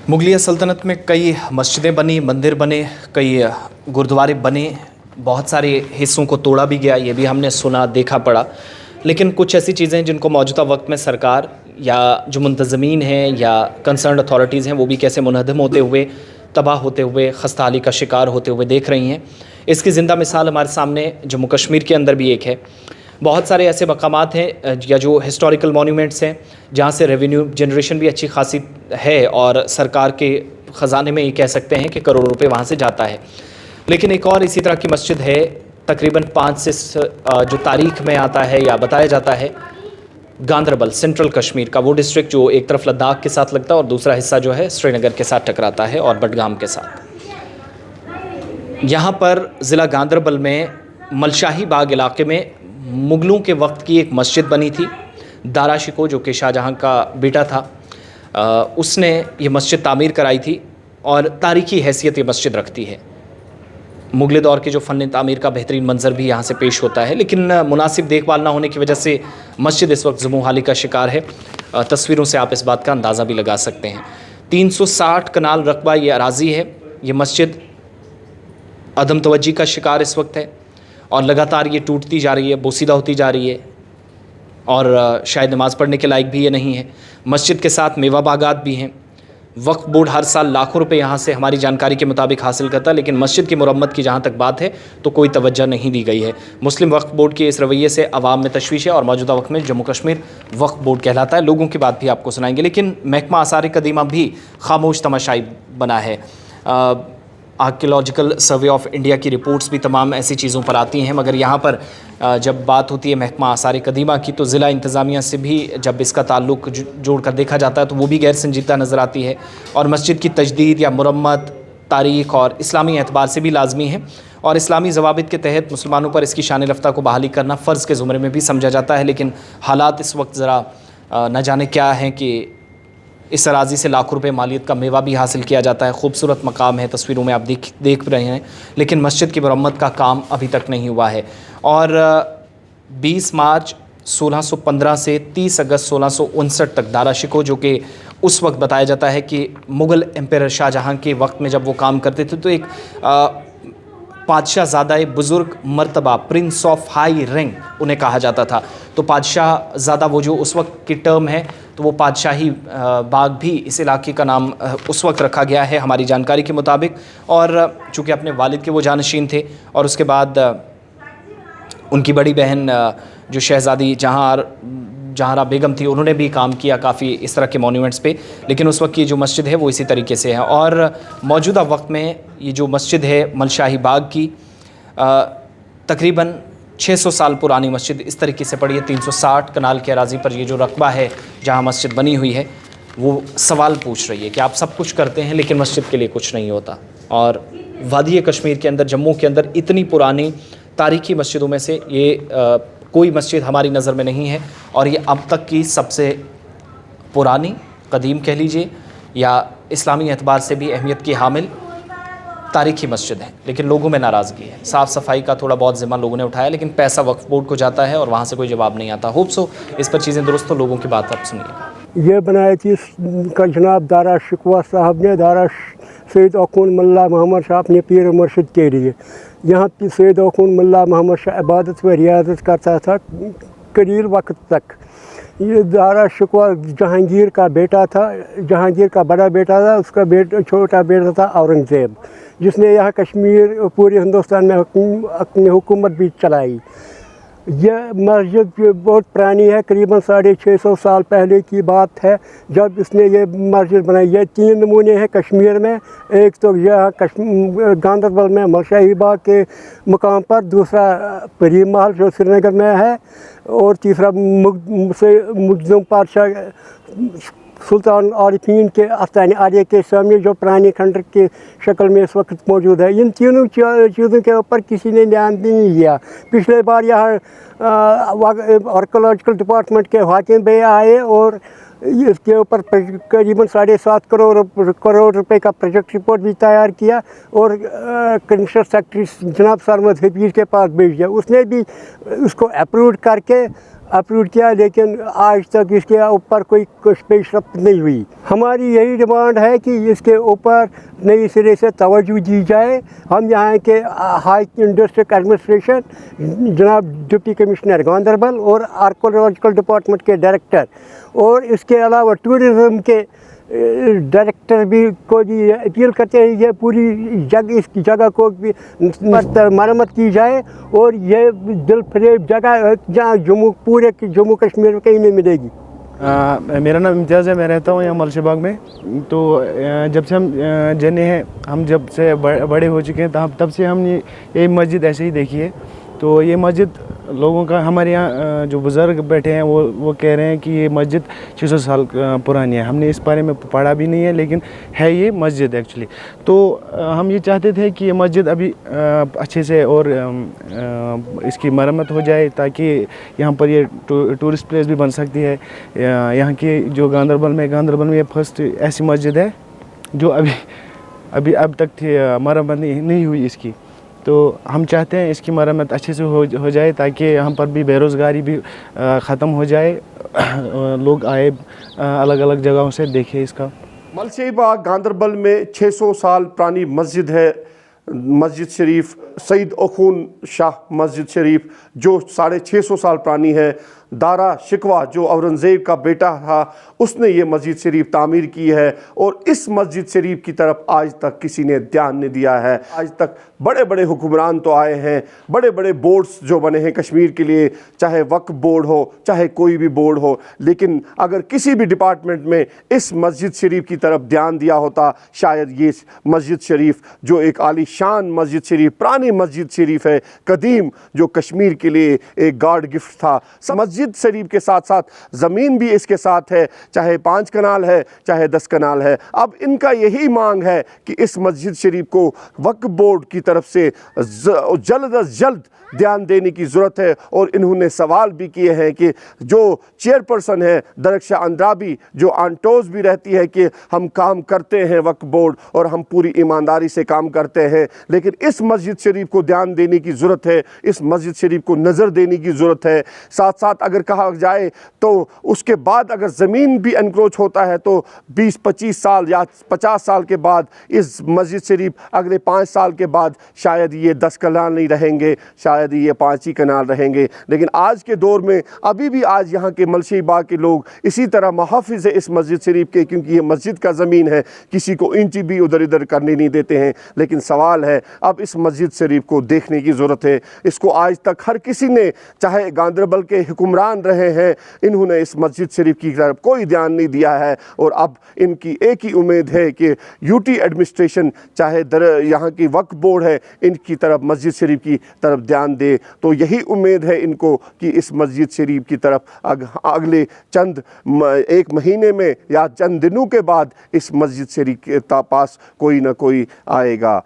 मुगलिया सल्तनत में कई मस्जिदें बनी, मंदिर बने, कई गुरुद्वारे बने, बहुत सारे हिस्सों को तोड़ा भी गया, ये भी हमने सुना, देखा, पढ़ा। लेकिन कुछ ऐसी चीज़ें हैं जिनको मौजूदा वक्त में सरकार या जो मुंतज़मीन हैं या कंसर्न अथॉरिटीज़ हैं वो भी कैसे मुनहदम होते हुए, तबाह होते हुए, खस्ताहाली का शिकार होते हुए देख रही हैं। इसकी ज़िंदा मिसाल हमारे सामने जम्मू कश्मीर के अंदर भी एक है। बहुत सारे ऐसे मकामात हैं या जो हिस्टोरिकल मॉन्यूमेंट्स हैं जहाँ से रेवेन्यू जनरेशन भी अच्छी खासी है और सरकार के ख़जाने में ये कह सकते हैं कि करोड़ों रुपए वहाँ से जाता है। लेकिन एक और इसी तरह की मस्जिद है, तकरीबन 5 से जो तारीख में आता है या बताया जाता है, गांदरबल सेंट्रल कश्मीर का वो डिस्ट्रिक्ट जो एक तरफ लद्दाख के साथ लगता है और दूसरा हिस्सा जो है श्रीनगर के साथ टकराता है और बडगाम के साथ। यहाँ पर ज़िला गांदरबल में मलशाही बाग इलाके में मुग़लों के वक्त की एक मस्जिद बनी थी। दारा शिकोह जो कि शाहजहाँ का बेटा था, उसने ये मस्जिद तामीर कराई थी और तारीख़ी हैसियत ये मस्जिद रखती है। मुग़ल दौर के जो फ़न तामीर का बेहतरीन मंज़र भी यहाँ से पेश होता है, लेकिन मुनासिब देखभाल ना होने की वजह से मस्जिद इस वक्त ज़ुमूहाली का शिकार है। तस्वीरों से आप इस बात का अंदाज़ा भी लगा सकते हैं। 360 कनाल रकबा ये अराज़ी है। ये मस्जिद अदम तवज्जी का शिकार इस वक्त है और लगातार ये टूटती जा रही है, बोसीदा होती जा रही है और शायद नमाज़ पढ़ने के लायक भी ये नहीं है। मस्जिद के साथ मेवा बागात भी हैं। वक्फ बोर्ड हर साल लाखों रुपए यहाँ से हमारी जानकारी के मुताबिक हासिल करता है, लेकिन मस्जिद की मुरम्मत की जहाँ तक बात है तो कोई तवज्जो नहीं दी गई है। मुस्लिम वक्फ बोर्ड के इस रवैये से अवाम में तशवीश है और मौजूदा वक्त में जम्मू कश्मीर वक्फ बोर्ड कहलाता है। लोगों की बात भी आपको सुनाएंगे, लेकिन महकमा आसार कदीमा भी खामोश तमाशाई बना है। आर्कियोलॉजिकल सर्वे ऑफ इंडिया की रिपोर्ट्स भी तमाम ऐसी चीज़ों पर आती हैं, मगर यहाँ पर जब बात होती है महकमा आसार कदीमा की तो ज़िला इंतज़ामिया से भी जब इसका ताल्लुक़ जोड़ कर देखा जाता है तो वो भी गैर संजीदा नज़र आती है। और मस्जिद की तजदीद या मुरम्मत तारीख़ और इस्लामी एतबार से भी लाजमी है और इस्लामी ज़वाबित के तहत मुसलमानों पर इसकी शान रफ्ता को बहाली करना फ़र्ज़ के ज़ुमरे में भी समझा जाता है। लेकिन हालात इस वक्त ज़रा न जाने क्या हैं कि इस अराज़ी से लाखों रुपए मालियत का मेवा भी हासिल किया जाता है। खूबसूरत मकाम है, तस्वीरों में आप देख रहे हैं, लेकिन मस्जिद की मरम्मत का काम अभी तक नहीं हुआ है। और 20 मार्च 1615 से 30 अगस्त 1659 तक दारा शिकोह, जो कि उस वक्त बताया जाता है कि मुग़ल एम्परर शाहजहाँ के वक्त में जब वो काम करते थे तो एक पादशाहज़ादा बुज़ुर्ग मर्तबा प्रिंस ऑफ हाई रैंक उन्हें कहा जाता था। तो पादशाहज़ादा वो जो उस वक्त की टर्म है तो वो पादशाही बाग भी इस इलाके का नाम उस वक्त रखा गया है हमारी जानकारी के मुताबिक। और चूँकि अपने वालिद के वो जानशीन थे और उसके बाद उनकी बड़ी बहन जो शहज़ादी जहांरा बेगम थी उन्होंने भी काम किया काफ़ी इस तरह के मॉन्यूमेंट्स पे। लेकिन उस वक्त की जो मस्जिद है वो इसी तरीके से है और मौजूदा वक्त में ये जो मस्जिद है मलशाही बाग की तकरीबन 600 साल पुरानी मस्जिद इस तरीके से पड़ी है। 360 कनाल के अराज़ी पर ये जो रकबा है जहाँ मस्जिद बनी हुई है वो सवाल पूछ रही है कि आप सब कुछ करते हैं लेकिन मस्जिद के लिए कुछ नहीं होता। और वादी कश्मीर के अंदर, जम्मू के अंदर इतनी पुरानी तारीख़ी मस्जिदों में से ये कोई मस्जिद हमारी नज़र में नहीं है और ये अब तक की सबसे पुरानी, कदीम कह लीजिए या इस्लामी एतबार से भी अहमियत की हामिल तारीख़ी मस्जिद है। लेकिन लोगों में नाराज़गी है। साफ़ सफाई का थोड़ा बहुत ज़िम्मा लोगों ने उठाया, लेकिन पैसा वक्फ बोर्ड को जाता है और वहाँ से कोई जवाब नहीं आता। होप सो इस पर चीज़ें दुरुस्त हो। लोगों की बात आप सुनिए। ये बनाई थी जनाब दारा शिकोह साहब ने, दारा सैयद अकून मुल्ला मोहम्मद शाह अपने पीर मुर्शिद के लिए। यहाँ की सैयद अकून मुल्ला मोहम्मद शाह इबादत व रियादत करता था करील वक्त तक। ये दारा शिकोह जहांगीर का बेटा था, जहांगीर का बड़ा बेटा था, उसका छोटा बेटा था औरंगज़ेब, जिसने यहाँ कश्मीर पूरे हिंदुस्तान में अपनी हुकूमत भी चलाई। यह मस्जिद बहुत पुरानी है, करीबन 650 साल पहले की बात है जब इसने ये मस्जिद बनाई। ये 3 नमूने हैं कश्मीर में, एक तो यह गांदरबल में मलशाही बाग के मुकाम पर, दूसरा परी महल जो श्रीनगर में है और तीसरा मुक़द्दम पातशाह सुल्तान आरिफीन के आस्थान आर्य के सामने जो पुरानी खंडर की शक्ल में इस वक्त मौजूद है। इन तीनों चीज़ों के ऊपर किसी ने ध्यान नहीं दिया। पिछले बार यहाँ आर्कियोलॉजिकल डिपार्टमेंट के हाकिम भी आए और इसके ऊपर करीबन 7.5 करोड़ रुपए का प्रोजेक्ट रिपोर्ट भी तैयार किया और कंस्ट्रक्शन सेक्रेटरी जनाब सरमद हफीज़ के पास भेज दिया। उसने भी उसको अप्रूव करके अप्रूव किया, लेकिन आज तक इसके ऊपर कोई पेशरफ्त नहीं हुई। हमारी यही डिमांड है कि इसके ऊपर नई सिरे से तवज्जो दी जाए। हम यहाँ के हाई डिस्ट्रिक्ट एडमिनिस्ट्रेशन, जनाब डिप्टी कमिश्नर गांधरबल और आर्कोलॉजिकल डिपार्टमेंट के डायरेक्टर और इसके अलावा टूरिज़म के डायरेक्टर भी को भी अपील करते हैं ये पूरी इस जगह को भी मरम्मत की जाए और ये दिलफरेब जगह जहाँ पूरे जम्मू कश्मीर में कहीं नहीं मिलेगी। मेरा नाम इम्तियाज़ है, मैं रहता हूँ यहाँ मलशे बाग में। तो जब से हम जने हैं, हम जब से बड़े हो चुके हैं तब से हमने ये मस्जिद ऐसे ही देखी है। तो ये मस्जिद लोगों का, हमारे यहाँ जो बुज़ुर्ग बैठे हैं वो कह रहे हैं कि ये मस्जिद 600 साल पुरानी है। हमने इस बारे में पढ़ा भी नहीं है, लेकिन है ये मस्जिद एक्चुअली। तो हम ये चाहते थे कि ये मस्जिद अभी अच्छे से और इसकी मरम्मत हो जाए ताकि यहाँ पर ये टूरिस्ट प्लेस भी बन सकती है। यहाँ की जो गांधरबल में ये फर्स्ट ऐसी मस्जिद है जो अब तक मरम्मत नहीं हुई इसकी। तो हम चाहते हैं इसकी मरम्मत अच्छे से हो जाए ताकि यहाँ पर भी बेरोज़गारी भी ख़त्म हो जाए, लोग आए अलग अलग जगहों से देखें इसका। मलशे बाग गांधरबल में 600 साल पुरानी मस्जिद है, मस्जिद शरीफ सईद अखून शाह मस्जिद शरीफ जो 650 साल पुरानी है। दारा शिकवा जो औरंगज़ेब का बेटा था उसने ये मस्जिद शरीफ तामीर की है और इस मस्जिद शरीफ की तरफ आज तक किसी ने ध्यान नहीं दिया है। आज तक बड़े बड़े हुक्मरान तो आए हैं, बड़े बड़े बोर्ड्स जो बने हैं कश्मीर के लिए, चाहे वक्फ बोर्ड हो चाहे कोई भी बोर्ड हो, लेकिन अगर किसी भी डिपार्टमेंट में इस मस्जिद शरीफ की तरफ ध्यान दिया होता शायद ये मस्जिद शरीफ जो एक आलीशान मस्जिद शरीफ, पुरानी मस्जिद शरीफ है कदीम, जो कश्मीर के लिए एक गॉड गिफ्ट था। मस्जिद शरीफ के साथ साथ ज़मीन भी इसके साथ है, चाहे 5 कनाल है चाहे 10 कनाल है। अब इनका यही मांग है कि इस मस्जिद शरीफ को वक्फ बोर्ड की तरफ से जल्द अज जल्द ध्यान देने की ज़रूरत है। और इन्होंने सवाल भी किए हैं कि जो चेयरपर्सन है दरख्शा अंद्राबी, जो आंटोज भी रहती है कि हम काम करते हैं वक्फ बोर्ड और हम पूरी ईमानदारी से काम करते हैं, लेकिन इस मस्जिद शरीफ को ध्यान देने की ज़रूरत है, इस मस्जिद शरीफ को नज़र देने की ज़रूरत है। साथ साथ अगर कहा जाए तो उसके बाद अगर ज़मीन भी एनक्रोच होता है तो 20-25 साल या 50 साल के बाद इस मस्जिद शरीफ अगले 5 साल के बाद शायद ये 10 कनाल नहीं रहेंगे, शायद ये 5 ही कनाल रहेंगे। लेकिन आज के दौर में अभी भी आज यहाँ के मलशे बाग के लोग इसी तरह मुहाफ़िज़ है इस मस्जिद शरीफ के, क्योंकि ये मस्जिद का ज़मीन है, किसी को इंच भी उधर इधर करने नहीं देते हैं। लेकिन सवाल है अब इस मस्जिद शरीफ को देखने की ज़रूरत है। इसको आज तक हर किसी ने, चाहे गांधरबल के हुक्मरान रहे हैं, इन्होंने इस मस्जिद शरीफ की तरफ कोई ध्यान नहीं दिया है। और अब इनकी एक ही उम्मीद है कि यूटी एडमिनिस्ट्रेशन चाहे यहाँ की वक्फ बोर्ड है इनकी तरफ मस्जिद शरीफ की तरफ ध्यान दे। तो यही उम्मीद है इनको कि इस मस्जिद शरीफ की तरफ अगले एक महीने में या चंद दिनों के बाद इस मस्जिद शरीफ के पास कोई ना कोई आएगा।